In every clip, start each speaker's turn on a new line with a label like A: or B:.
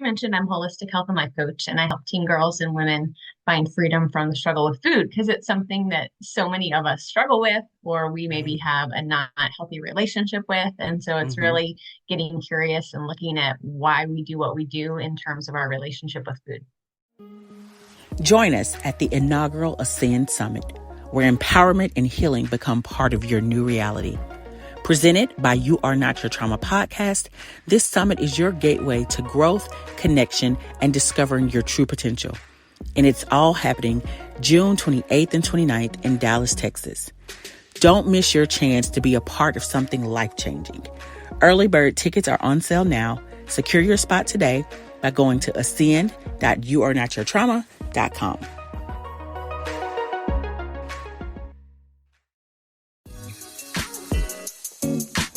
A: you mentioned, I'm holistic health and life coach, and I help teen girls and women find freedom from the struggle with food because it's something that so many of us struggle with, or we maybe
B: Mhm.
A: have a not healthy relationship with. And so it's
B: Mhm.
A: really getting curious and looking at why we do what we do in terms of our relationship with food.
B: Join us at the inaugural Ascend Summit, where empowerment and healing become part of your new reality. Presented by You Are Not Your Trauma podcast, this summit is your gateway to growth, connection, and discovering your true potential. And it's all happening June 28th and 29th in Dallas, Texas. Don't miss your chance to be a part of something life-changing. Early bird tickets are on sale now. Secure your spot today by going to ascend.youarenotyourtrauma.com.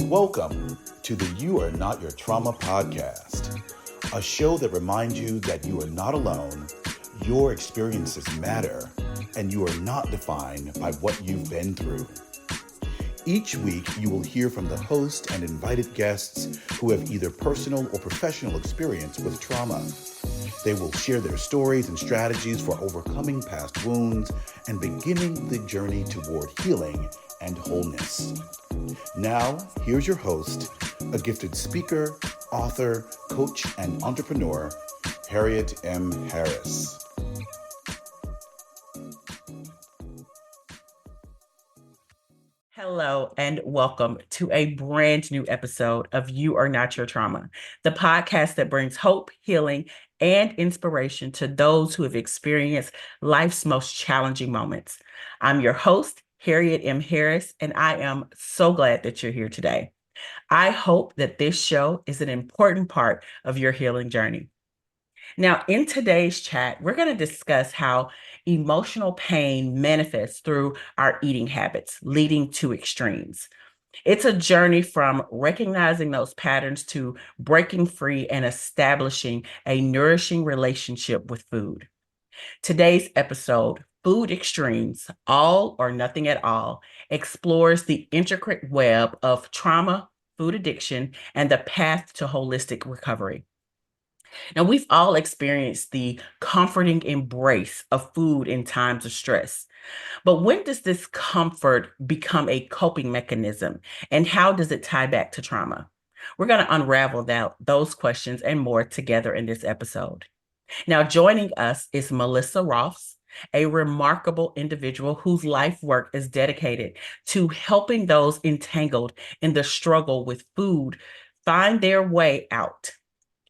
C: Welcome to the You Are Not Your Trauma podcast, a show that reminds you that you are not alone, your experiences matter, and you are not defined by what you've been through. Each week, you will hear from the host and invited guests who have either personal or professional experience with trauma. They will share their stories and strategies for overcoming past wounds and beginning the journey toward healing and wholeness. Now, here's your host, a gifted speaker, author, coach, and entrepreneur, Harriet M. Harris.
B: Hello and welcome to a brand new episode of You Are Not Your Trauma, the podcast that brings hope, healing, and inspiration to those who have experienced life's most challenging moments. I'm your host, Harriet M. Harris, and I am so glad that you're here today. I hope that this show is an important part of your healing journey. Now, in today's chat, we're going to discuss how emotional pain manifests through our eating habits, leading to extremes. It's a journey from recognizing those patterns to breaking free and establishing a nourishing relationship with food. Today's episode, Food Extremes, All or Nothing at All, explores the intricate web of trauma, food addiction, and the path to holistic recovery. Now, we've all experienced the comforting embrace of food in times of stress. But when does this comfort become a coping mechanism? And how does it tie back to trauma? We're going to unravel those questions and more together in this episode. Now, joining us is Melissa Rohlfs, a remarkable individual whose life work is dedicated to helping those entangled in the struggle with food find their way out.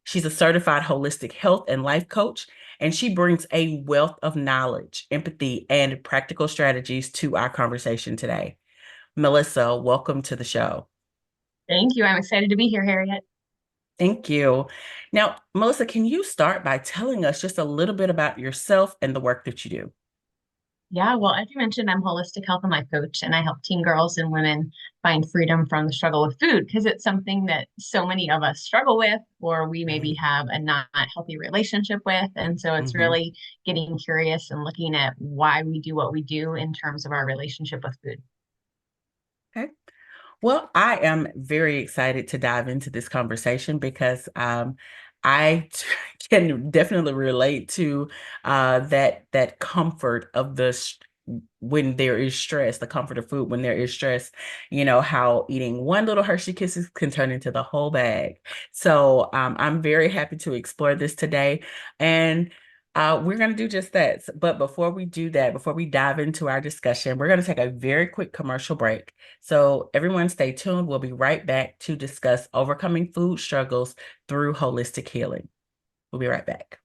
B: She's a certified holistic health and life coach, and she brings a wealth of knowledge, empathy, and practical strategies to our conversation today. Melissa, welcome to the show.
A: Thank you. I'm excited to be here, Harriet.
B: Thank you. Now, Melissa, can you start by telling us just a little bit about yourself and the work that you do?
A: Yeah, well, as you mentioned, I'm holistic health and life coach, and I help teen girls and women find freedom from the struggle with food because it's something that so many of us struggle with, or we maybe
B: Mhm.
A: have a not healthy relationship with. And so it's
B: Mhm.
A: really getting curious and looking at why we do what we do in terms of our relationship with food.
B: Okay. Well, I am very excited to dive into this conversation because I can definitely relate to that comfort of when there is stress, the comfort of food when there is stress. You know how eating one little Hershey Kisses can turn into the whole bag. So I'm very happy to explore this today, and we're going to do just that. But before we do that, before we dive into our discussion, we're going to take a very quick commercial break. So everyone stay tuned. We'll be right back to discuss overcoming food struggles through holistic healing. We'll be right back.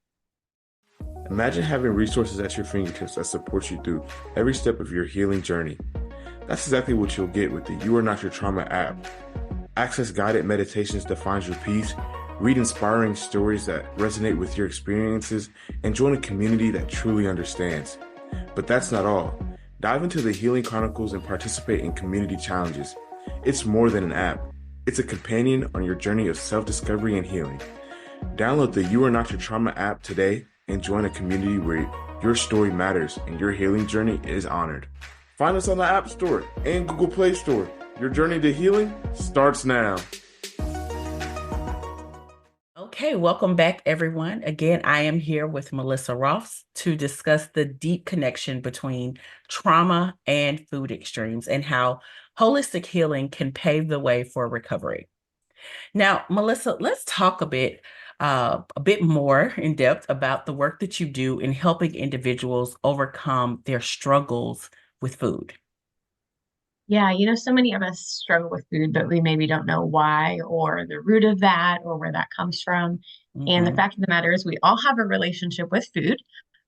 D: Imagine having resources at your fingertips that support you through every step of your healing journey. That's exactly what you'll get with the You Are Not Your Trauma app. Access guided meditations that find your peace, read inspiring stories that resonate with your experiences, and join a community that truly understands. But that's not all. Dive into the Healing Chronicles and participate in community challenges. It's more than an app. It's a companion on your journey of self-discovery and healing. Download the You Are Not Your Trauma app today and join a community where your story matters and your healing journey is honored. Find us on the App Store and Google Play Store. Your journey to healing starts now.
B: Okay, welcome back, everyone. Again, I am here with Melissa Rohlfs to discuss the deep connection between trauma and food extremes and how holistic healing can pave the way for recovery. Now, Melissa, let's talk a bit more in depth about the work that you do in helping individuals overcome their struggles with food.
A: Yeah, so many of us struggle with food, but we maybe don't know why or the root of that or where that comes from. And the
B: Mm-hmm.
A: fact of the matter is, we all have a relationship with food,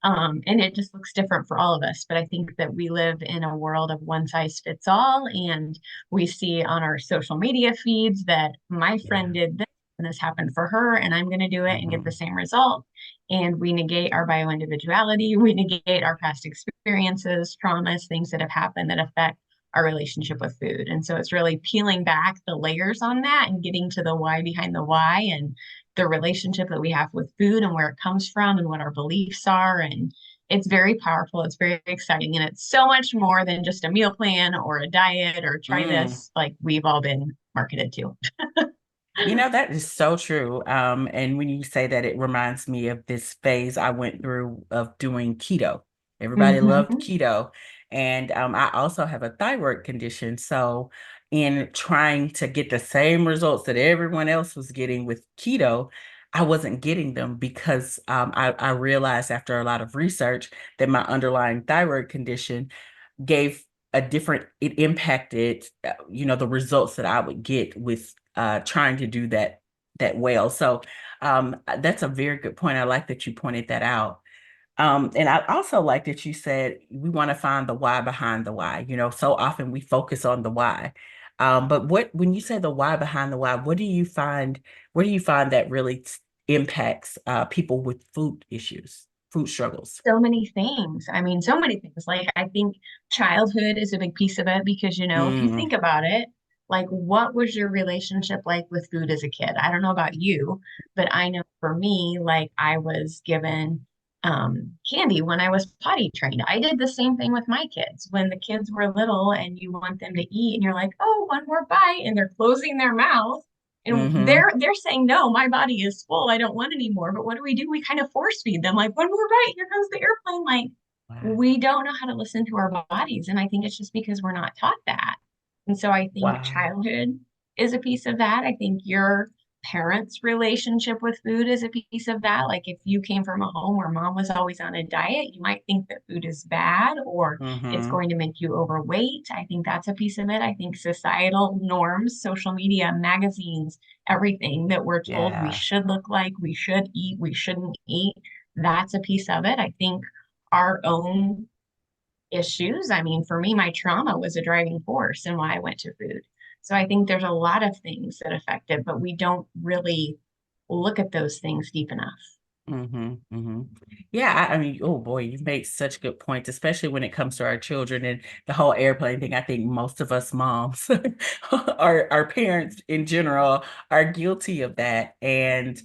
A: and it just looks different for all of us. But I think that we live in a world of one size fits all, and we see on our social media feeds that my friend
B: Yeah.
A: did this and this happened for her, and I'm going to do it and get
B: Mm-hmm.
A: the same result. And we negate our bioindividuality, we negate our past experiences, traumas, things that have happened that affect our relationship with food. And so it's really peeling back the layers on that and getting to the why behind the why and the relationship that we have with food and where it comes from and what our beliefs are. And it's very powerful. It's very exciting. And it's so much more than just a meal plan or a diet or try
B: Mm.
A: this, like we've all been marketed to.
B: That is so true. And when you say that, it reminds me of this phase I went through of doing keto. Everybody loved
A: Mhm.
B: keto. And I also have a thyroid condition. So, in trying to get the same results that everyone else was getting with keto, I wasn't getting them because I realized after a lot of research that my underlying thyroid condition gave it impacted, the results that I would get with trying to do that well. So that's a very good point. I like that you pointed that out. And I also like that you said we want to find the why behind the why. So often we focus on the why. But when you say the why behind the why, where do you find that really impacts people with food issues, food struggles?
A: So many things. I mean, so many things. Like, I think childhood is a big piece of it because, if you
B: Mm,
A: think about it, like, what was your relationship like with food as a kid? I don't know about you, but I know for me, like, I was given candy when I was potty trained. I did the same thing with my kids. When the kids were little and you want them to eat, and you're like, oh, one more bite, and they're closing their mouth. And
B: mm-hmm.
A: they're saying, no, my body is full. I don't want any more. But what do? We kind of force feed them, like, one more bite, here comes the airplane. Like,
B: Wow.
A: we don't know how to listen to our bodies. And I think it's just because we're not taught that. And so I think
B: Wow.
A: childhood is a piece of that. I think your parents' relationship with food is a piece of that. Like, if you came from a home where mom was always on a diet, you might think that food is bad or it's
B: Mm-hmm.
A: going to make you overweight. I think that's a piece of it. I think societal norms, social media, magazines, everything that we're told we
B: Yeah.
A: should look like, we should eat, we shouldn't eat, that's a piece of it. I think our own issues. I mean, for me, my trauma was a driving force in why I went to food. So I think there's a lot of things that affect it, but we don't really look at those things deep enough.
B: Mm-hmm. Mm-hmm. Yeah, I mean, oh boy, you've made such good points, especially when it comes to our children and the whole airplane thing. I think most of us moms, our parents in general, are guilty of that. And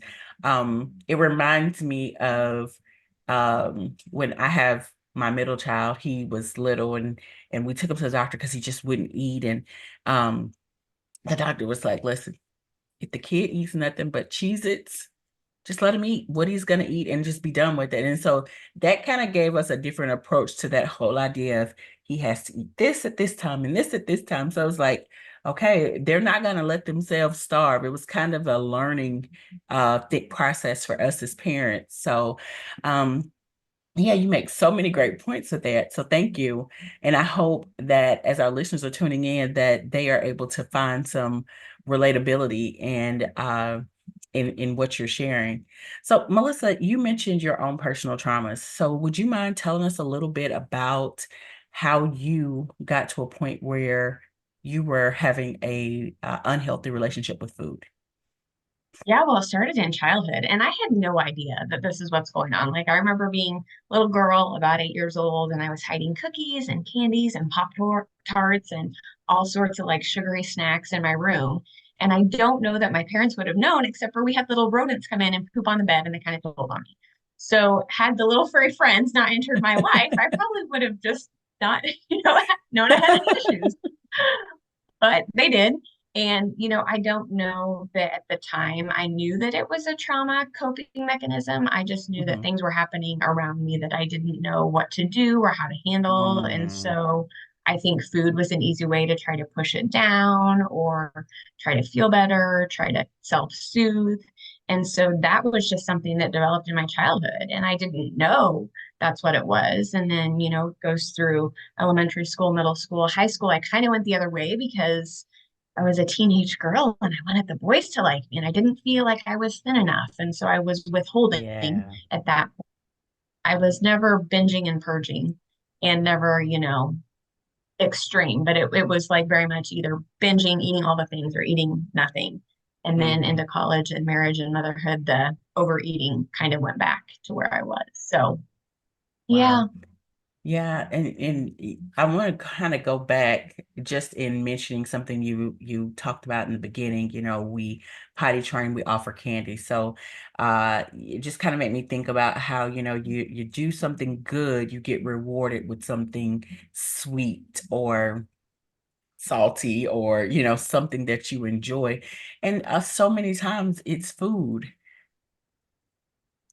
B: it reminds me of when I have my middle child. He was little, and we took him to the doctor because he just wouldn't eat. And um, the doctor was like, "Listen, if the kid eats nothing but Cheez-Its, just let him eat what he's going to eat and just be done with it." And so that kind of gave us a different approach to that whole idea of he has to eat this at this time and this at this time. So I was like, okay, they're not going to let themselves starve. It was kind of a learning thick process for us as parents. So um, yeah, you make so many great points with that. So thank you. And I hope that as our listeners are tuning in, that they are able to find some relatability and in what you're sharing. So Melissa, you mentioned your own personal traumas. So would you mind telling us a little bit about how you got to a point where you were having a unhealthy relationship with food?
A: Yeah, well, it started in childhood, and I had no idea that this is what's going on. Like, I remember being a little girl, about 8 years old, and I was hiding cookies and candies and Pop Tarts and all sorts of like sugary snacks in my room. And I don't know that my parents would have known, except for we had little rodents come in and poop on the bed, and they kind of told on me. So, had the little furry friends not entered my life, I probably would have just not, known I had any issues, but they did. And, you know, I don't know that at the time I knew that it was a trauma coping mechanism. I just knew that
B: Mm-hmm.
A: things were happening around me that I didn't know what to do or how to handle. And
B: Mm,
A: so I think food was an easy way to try to push it down or try to feel better, try to self-soothe. And so that was just something that developed in my childhood. And I didn't know that's what it was. And then, you know, it goes through elementary school, middle school, high school. I kind of went the other way because I was a teenage girl and I wanted the boys to like me, and I didn't feel like I was thin enough. And so I was withholding
B: yeah.
A: at that point. I was never binging and purging and never, you know, extreme, but it was like very much either binging, eating all the things, or eating nothing. And then
B: Mm-hmm.
A: into college and marriage and motherhood, the overeating kind of went back to where I was. So, yeah.
B: Wow. Yeah, and I want to kind of go back just in mentioning something you talked about in the beginning. You know, we potty train, we offer candy. So it just kind of made me think about how, you know, you do something good, you get rewarded with something sweet or salty or, you know, something that you enjoy. And so many times it's food.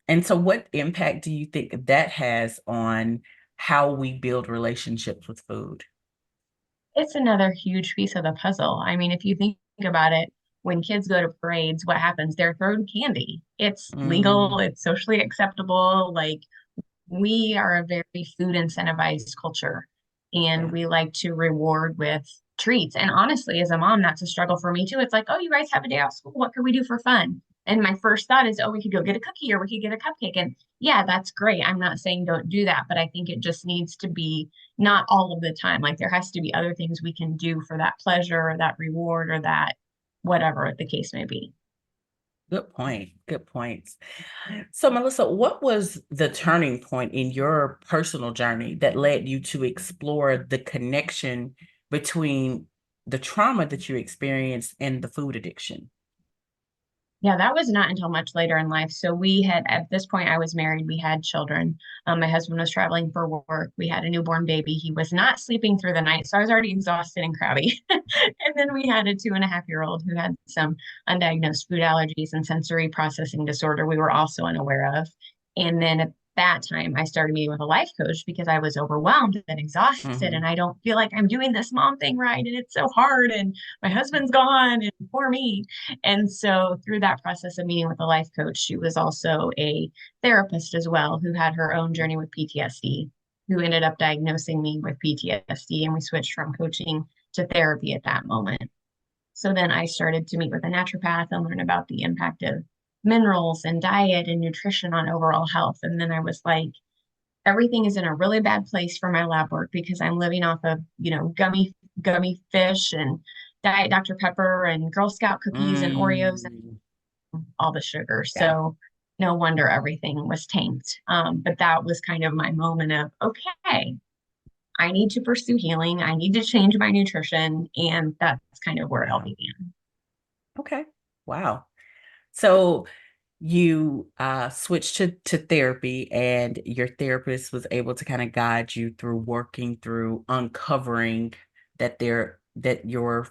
B: And so what impact do you think that has on how we build relationships with food?
A: It's another huge piece of the puzzle. I mean, if you think about it, when kids go to parades, what happens? They're thrown candy. It's legal,
B: Mm,
A: it's socially acceptable. Like, we are a very food incentivized culture, and
B: yeah.
A: we like to reward with treats. And honestly, as a mom, that's a struggle for me too. It's like, oh, you guys have a day off school. What can we do for fun? And my first thought is, oh, we could go get a cookie or we could get a cupcake. And yeah, that's great. I'm not saying don't do that, but I think it just needs to be not all of the time. Like, there has to be other things we can do for that pleasure or that reward or that whatever the case may be.
B: Good point. Good points. So, Melissa, what was the turning point in your personal journey that led you to explore the connection between the trauma that you experienced and the food addiction?
A: Yeah, that was not until much later in life. So we had, at this point, I was married. We had children. My husband was traveling for work. We had a newborn baby. He was not sleeping through the night. So I was already exhausted and crabby. And then we had a 2.5-year-old who had some undiagnosed food allergies and sensory processing disorder we were also unaware of. And then at that time, I started meeting with a life coach because I was overwhelmed and exhausted.
B: Hmm.
A: And I don't feel like I'm doing this mom thing right. And it's so hard. And my husband's gone and poor me. And so through that process of meeting with a life coach, she was also a therapist as well, who had her own journey with PTSD, who ended up diagnosing me with PTSD. And we switched from coaching to therapy at that moment. So then I started to meet with a naturopath and learn about the impact of minerals and diet and nutrition on overall health. And then I was like, everything is in a really bad place for my lab work because I'm living off of, you know, gummy fish and Diet Dr. Pepper and Girl Scout cookies and Oreos and
B: Mm,
A: all the sugar.
B: yeah.
A: So no wonder everything was tanked. But that was kind of my moment of, okay, I need to pursue healing. I need to change my nutrition. And that's kind of where it all
B: Wow.
A: began.
B: Okay. Wow. So you switched to therapy, and your therapist was able to kind of guide you through working through uncovering that your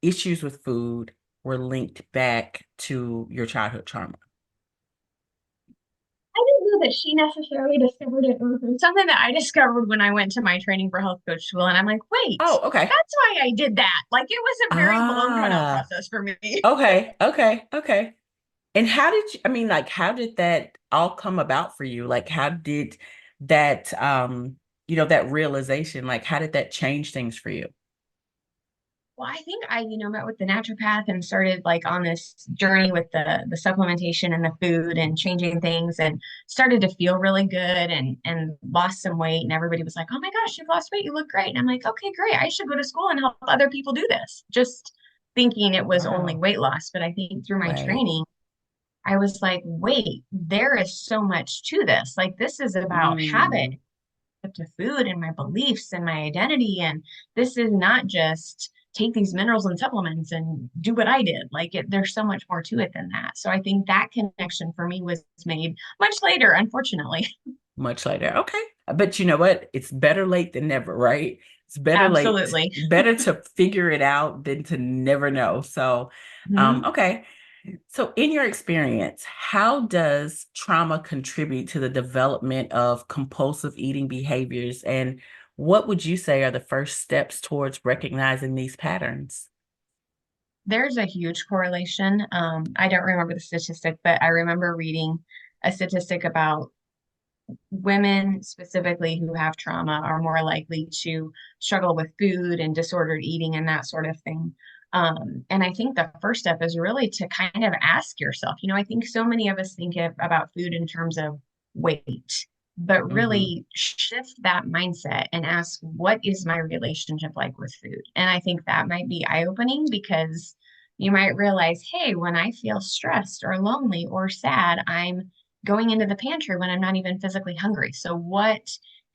B: issues with food were linked back to your childhood trauma.
A: I didn't know that she necessarily discovered it. It was something that I discovered when I went to my training for health coach school. And I'm like, wait,
B: Oh, okay.
A: that's why I did that. Like, it was a very long, drawn out
B: Ah,
A: process for me.
B: okay, okay, okay. And how did you, I mean, like, how did that all come about for you? Like, how did that, you know, that realization, like, how did that change things for you?
A: Well, I think I, met with the naturopath and started like on this journey with the supplementation and the food and changing things and started to feel really good and lost some weight. And everybody was like, "Oh my gosh, you've lost weight. You look great." And I'm like, "Okay, great. I should go to school and help other people do this." Just thinking it was only
B: Wow.
A: weight loss. But I think through my
B: Right.
A: training, I was like, wait, there is so much to this. Like, this is about habit
B: Mm,
A: to food and my beliefs and my identity. And this is not just take these minerals and supplements and do what I did. Like, there's so much more to it than that. So I think that connection for me was made much later, unfortunately.
B: much later. Okay. But you know what? It's better late than never, right? It's
A: Absolutely.
B: better to figure it out than to never know. So,
A: Mhm.
B: okay. So, in your experience, how does trauma contribute to the development of compulsive eating behaviors? And what would you say are the first steps towards recognizing these patterns?
A: There's a huge correlation. I don't remember the statistic, but I remember reading a statistic about women specifically who have trauma are more likely to struggle with food and disordered eating and that sort of thing. And I think the first step is really to kind of ask yourself, I think so many of us think about food in terms of weight, but
B: Mm-hmm.
A: really shift that mindset and ask, what is my relationship like with food? And I think that might be eye-opening because you might realize, hey, when I feel stressed or lonely or sad, I'm going into the pantry when I'm not even physically hungry. So, what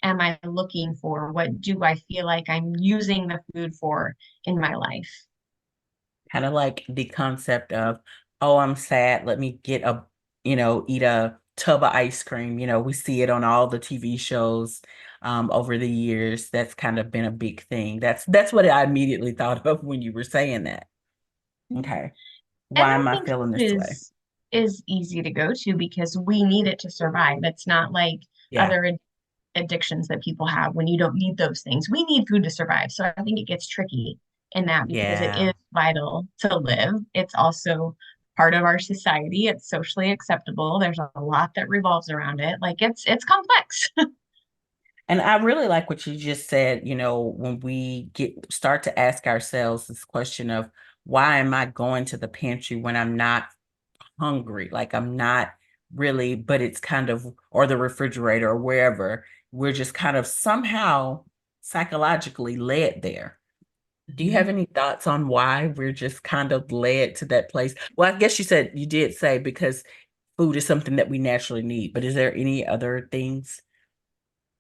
A: am I looking for? What do I feel like I'm using the food for in my life?
B: Kind of like the concept of, oh, I'm sad. Let me get eat a tub of ice cream. We see it on all the TV shows over the years. That's kind of been a big thing. That's what I immediately thought of when you were saying that. Okay.
A: And
B: Why
A: I
B: am I
A: think
B: feeling
A: food
B: this way?
A: is easy to go to because we need it to survive. It's not like
B: Yeah.
A: other addictions that people have when you don't need those things. We need food to survive. So I think it gets tricky in that because it is
B: Yeah.
A: vital to live. It's also part of our society. It's socially acceptable. There's a lot that revolves around it. Like it's complex.
B: And I really like what you just said, when we start to ask ourselves this question of why am I going to the pantry when I'm not hungry? Like I'm not really, but it's kind of, or the refrigerator or wherever, we're just kind of somehow psychologically led there. Do you have
A: Mhm.
B: any thoughts on why we're just kind of led to that place? Well, I guess you did say because food is something that we naturally need, but is there any other things?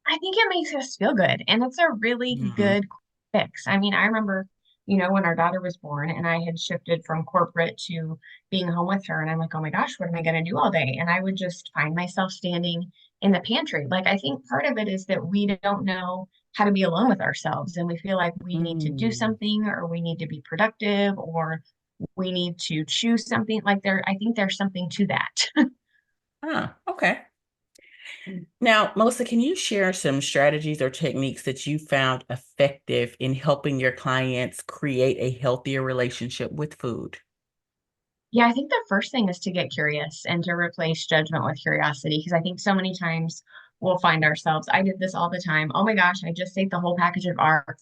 A: I think it makes us feel good. And it's a really
B: Hmm.
A: good fix. I mean, I remember, when our daughter was born and I had shifted from corporate to being home with her. And I'm like, oh my gosh, what am I going to do all day? And I would just find myself standing in the pantry. Like, I think part of it is that we don't know how to be alone with ourselves. And we feel like we need to do
B: Mm.
A: something or we need to be productive or we need to choose something. I think there's something to that.
B: Okay. Now, Melissa, can you share some strategies or techniques that you found effective in helping your clients create a healthier relationship with food?
A: Yeah, I think the first thing is to get curious and to replace judgment with curiosity. Because I think so many times we'll find ourselves, I did this all the time. Oh my gosh, I just ate the whole package of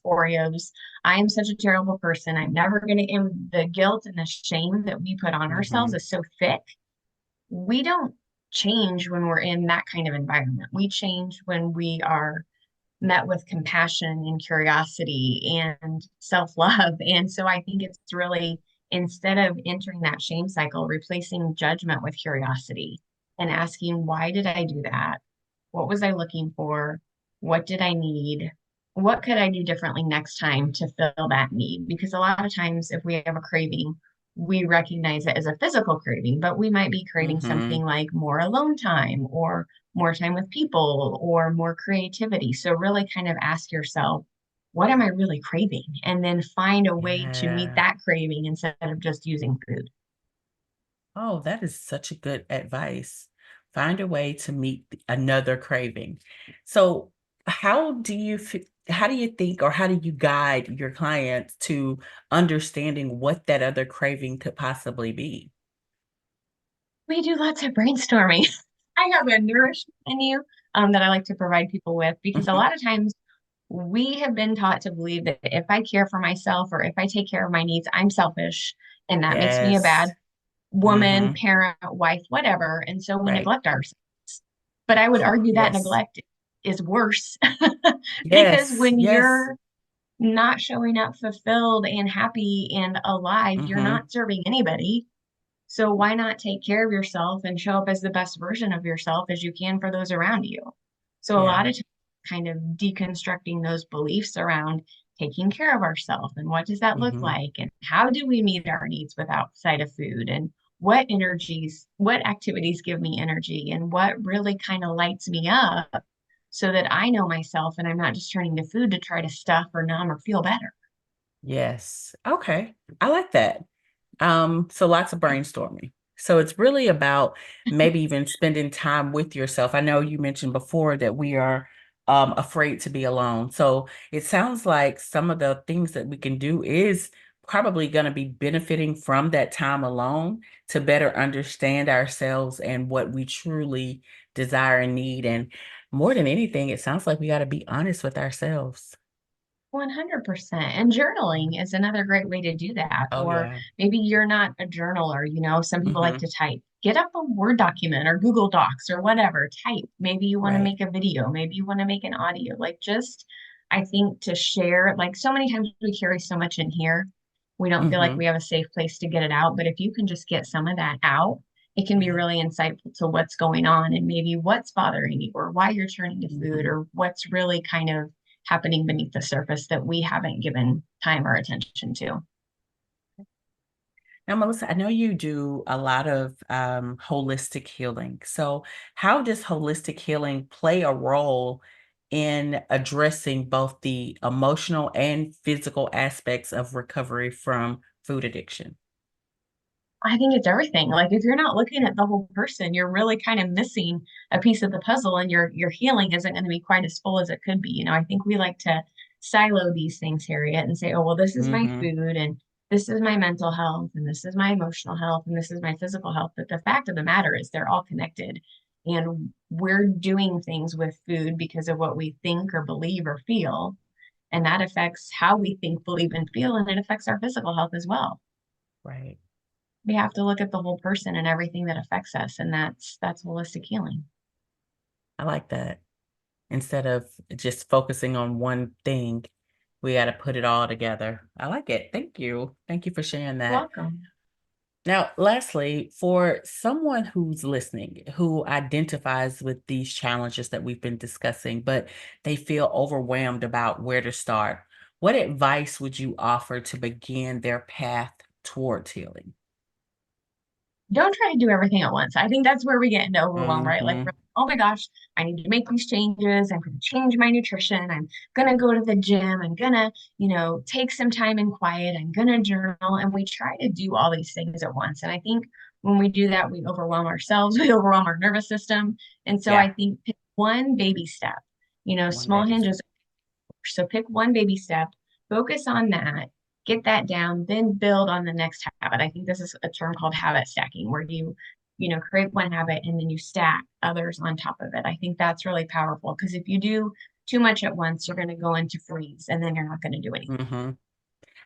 A: Oreos. I am such a terrible person. I'm never going to, and the guilt and the shame that we put on ourselves
B: Hmm.
A: is so thick. We don't change when we're in that kind of environment. We change when we are met with compassion and curiosity and self love. And so I think it's really, instead of entering that shame cycle, replacing judgment with curiosity and asking, why did I do that? What was I looking for? What did I need? What could I do differently next time to fill that need? Because a lot of times, if we have a craving, we recognize it as a physical craving, but we might be craving
B: Hmm.
A: something like more alone time or more time with people or more creativity. So, really kind of ask yourself, what am I really craving? And then find a way to meet
B: Yeah.
A: that craving instead of just using food.
B: Oh, that is such a good advice. Find a way to meet another craving. So, how do you think, or how do you guide your clients to understanding what that other craving could possibly be?
A: We do lots of brainstorming. I have a nourishing menu that I like to provide people with because a
B: Mhm.
A: lot of times we have been taught to believe that if I care for myself or if I take care of my needs, I'm selfish and that makes me a
B: Yes.
A: bad woman,
B: Hmm.
A: parent, wife, whatever. And so we
B: Right.
A: neglect ourselves. But I would argue that
B: Yes.
A: neglect is worse because
B: Yes.
A: when
B: Yes.
A: you're not showing up fulfilled and happy and alive, you're
B: Hmm.
A: not serving anybody. So why not take care of yourself and show up as the best version of yourself as you can for those around you? So a lot
B: Yeah.
A: of times kind of deconstructing those beliefs around taking care of ourselves and what does that look
B: Hmm.
A: like and how do we meet our needs with outside of food and what activities give me energy and what really kind of lights me up so that I know myself and I'm not just turning to food to try to stuff or numb or feel better.
B: Yes. Okay. I like that. So lots of brainstorming. So it's really about maybe even spending time with yourself. I know you mentioned before that we are afraid to be alone. So it sounds like some of the things that we can do is probably going to be benefiting from that time alone to better understand ourselves and what we truly desire and need. And more than anything, it sounds like we got to be honest with ourselves.
A: 100%. And journaling is another great way to do that.
B: Oh,
A: Or
B: yeah.
A: maybe you're not a journaler, some people like
B: Mm-hmm.
A: to type. Get up a Word document or Google Docs or whatever, type. Maybe you want to
B: Right.
A: make a video, maybe you want to make an audio. Like just, I think to share, like so many times we carry so much in here. We don't feel like
B: Mm-hmm.
A: we have a safe place to get it out. But if you can just get some of that out, it can be
B: Yeah.
A: really insightful to what's going on and maybe what's bothering you or why you're turning to food
B: Mm-hmm.
A: or what's really kind of happening beneath the surface that we haven't given time or attention to.
B: Now, Melissa, I know you do a lot of holistic healing. So, how does holistic healing play a role in addressing both the emotional and physical aspects of recovery from food addiction?
A: I think it's everything. Like if you're not looking at the whole person, you're really kind of missing a piece of the puzzle and your healing isn't going to be quite as full as it could be. I think we like to silo these things, Harriet, and say, oh, well, this is my
B: Mm-hmm.
A: food and this is my mental health and this is my emotional health and this is my physical health. But the fact of the matter is they're all connected. And we're doing things with food because of what we think or believe or feel. And that affects how we think, believe, and feel, and it affects our physical health as well.
B: Right.
A: We have to look at the whole person and everything that affects us, and that's holistic healing.
B: I like that. Instead of just focusing on one thing, we got to put it all together. I like it. Thank you. Thank you for sharing that.
A: Welcome.
B: Now, lastly, for someone who's listening, who identifies with these challenges that we've been discussing, but they feel overwhelmed about where to start, what advice would you offer to begin their path towards healing?
A: Don't try to do everything at once. I think that's where we get into overwhelm, right? Like,
B: Mm-hmm.
A: oh my gosh, I need to make these changes. I'm going to change my nutrition. I'm going to go to the gym. I'm going to, take some time in quiet. I'm going to journal. And we try to do all these things at once. And I think when we do that, we overwhelm ourselves, we overwhelm our nervous system. And so
B: Yeah,
A: I think pick one baby step,
B: one
A: small
B: baby step.
A: hinges. So pick one baby step, focus on that, get that down, then build on the next habit. I think this is a term called habit stacking, where you create one habit and then you stack others on top of it. I think that's really powerful because if you do too much at once, you're going to go into freeze and then you're not going to do anything.
B: Mm-hmm.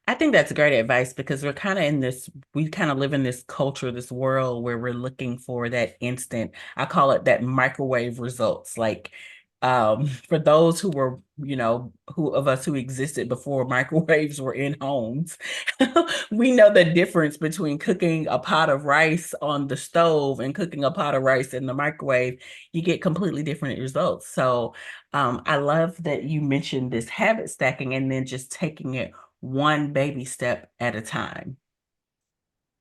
B: I think that's great advice because we kind of live in this culture, this world where we're looking for that instant, I call it that microwave results. Like, for those who were, who of us who existed before microwaves were in homes, we know the difference between cooking a pot of rice on the stove and cooking a pot of rice in the microwave. You get completely different results. So, I love that you mentioned this habit stacking and then just taking it one baby step at a time.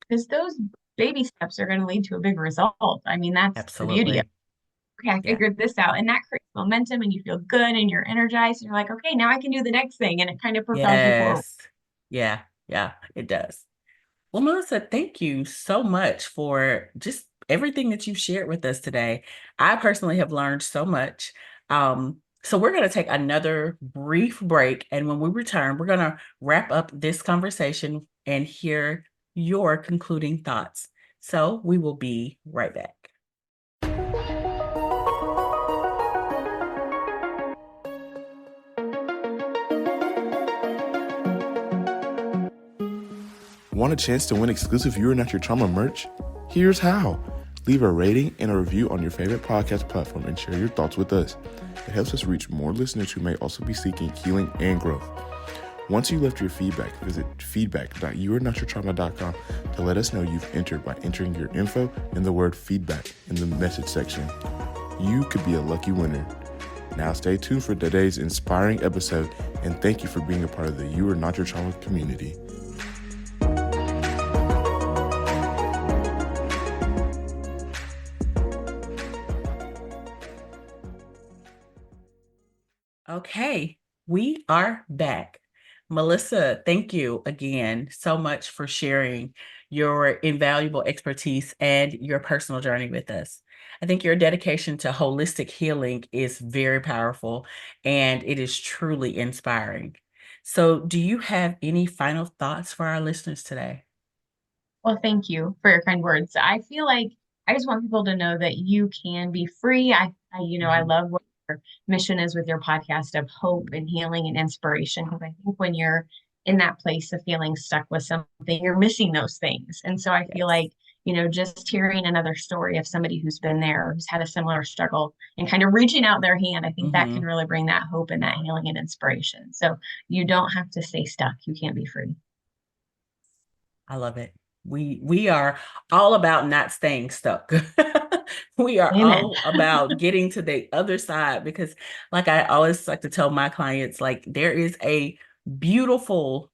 A: Because those baby steps are going to lead to a big result. I mean, that's the beauty of
B: Absolutely.
A: it. Okay, I
B: Yeah.
A: figured this out. And that creates momentum and you feel good and you're energized. And you're like, okay, now I can do the next thing. And it kind of propels you forward.
B: Yes. Yeah. Yeah, it does. Well, Melissa, thank you so much for just everything that you've shared with us today. I personally have learned so much. So we're going to take another brief break. And when we return, we're going to wrap up this conversation and hear your concluding thoughts. So we will be right back.
D: Want a chance to win exclusive You Are Not Your Trauma merch? Here's how. Leave a rating and a review on your favorite podcast platform and share your thoughts with us. It helps us reach more listeners who may also be seeking healing and growth. Once you left your feedback, visit feedback.youarenotyourtrauma.com to let us know you've entered by entering your info and the word feedback in the message section. You could be a lucky winner. Now stay tuned for today's inspiring episode, and thank you for being a part of the You Are Not Your Trauma community.
B: Okay, we are back. Melissa, thank you again so much for sharing your invaluable expertise and your personal journey with us. I think your dedication to holistic healing is very powerful and it is truly inspiring. So, do you have any final thoughts for our listeners today?
A: Well, thank you for your kind words. I feel like I just want people to know that you can be free. I
B: Mhm.
A: love what your mission is with your podcast of hope and healing and inspiration. Because I think when you're in that place of feeling stuck with something, you're missing those things. And so I feel
B: Yes.
A: like, just hearing another story of somebody who's been there, who's had a similar struggle, and kind of reaching out their hand, I think that can
B: Hmm.
A: really bring that hope and that healing and inspiration. So you don't have to stay stuck. You can be free.
B: I love it. We are all about not staying stuck. We are
A: Amen.
B: all about getting to the other side because like I always like to tell my clients, like there is a beautiful,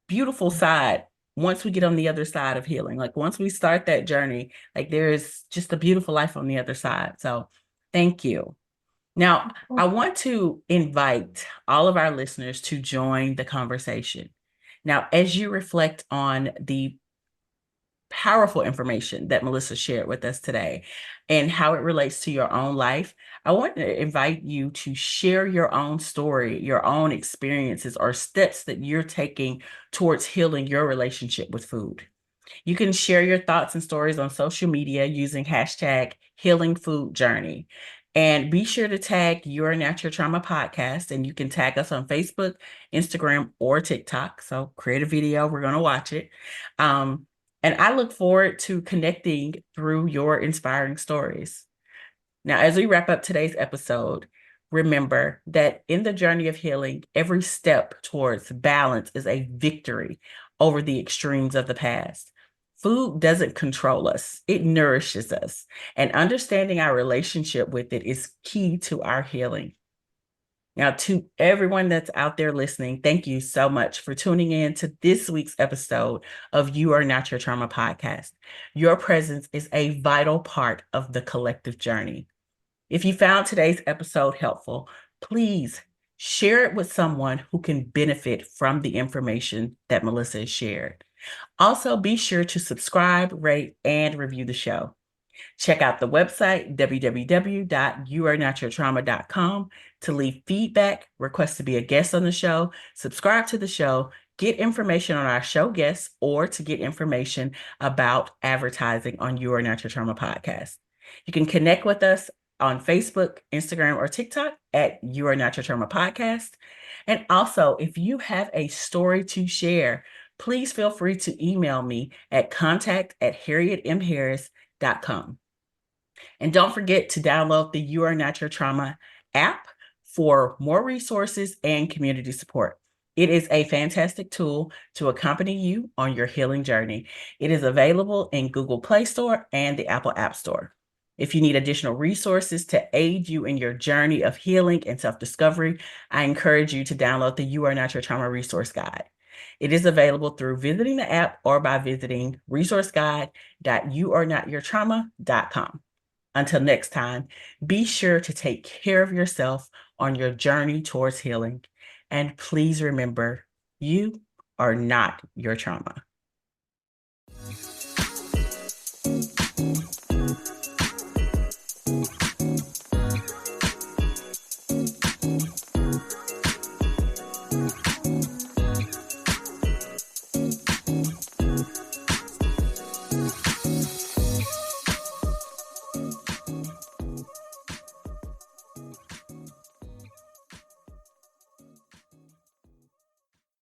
B: beautiful side once we get on the other side of healing. Like once we start that journey, like there is just a beautiful life on the other side. So thank you. Now, I want to invite all of our listeners to join the conversation. Now, as you reflect on the powerful information that Melissa shared with us today and how it relates to your own life, I want to invite you to share your own story, your own experiences, or steps that you're taking towards healing your relationship with food. You can share your thoughts and stories on social media using hashtag Healing Food Journey. And be sure to tag Your Natural Trauma Podcast. And you can tag us on Facebook, Instagram, or TikTok. So create a video. We're going to watch it. Um, and I look forward to connecting through your inspiring stories. Now, as we wrap up today's episode, remember that in the journey of healing, every step towards balance is a victory over the extremes of the past. Food doesn't control us, it nourishes us. And understanding our relationship with it is key to our healing. Now, to everyone that's out there listening, thank you so much for tuning in to this week's episode of You Are Not Your Trauma podcast. Your presence is a vital part of the collective journey. If you found today's episode helpful, please share it with someone who can benefit from the information that Melissa has shared. Also, be sure to subscribe, rate, and review the show. Check out the website, www.youarenotyourtrauma.com, to leave feedback, request to be a guest on the show, subscribe to the show, get information on our show guests, or to get information about advertising on You Are Not Your Trauma podcast. You can connect with us on Facebook, Instagram, or TikTok at You Are Not Your Trauma podcast. And also, if you have a story to share, please feel free to email me at contact@harrietmharris.com. And don't forget to download the You Are Not Your Trauma app for more resources and community support. It is a fantastic tool to accompany you on your healing journey. It is available in Google Play Store and the Apple App Store. If you need additional resources to aid you in your journey of healing and self-discovery, I encourage you to download the You Are Not Your Trauma resource guide. It is available through visiting the app or by visiting resourceguide.youarenotyourtrauma.com. Until next time, be sure to take care of yourself on your journey towards healing. And please remember, you are not your trauma.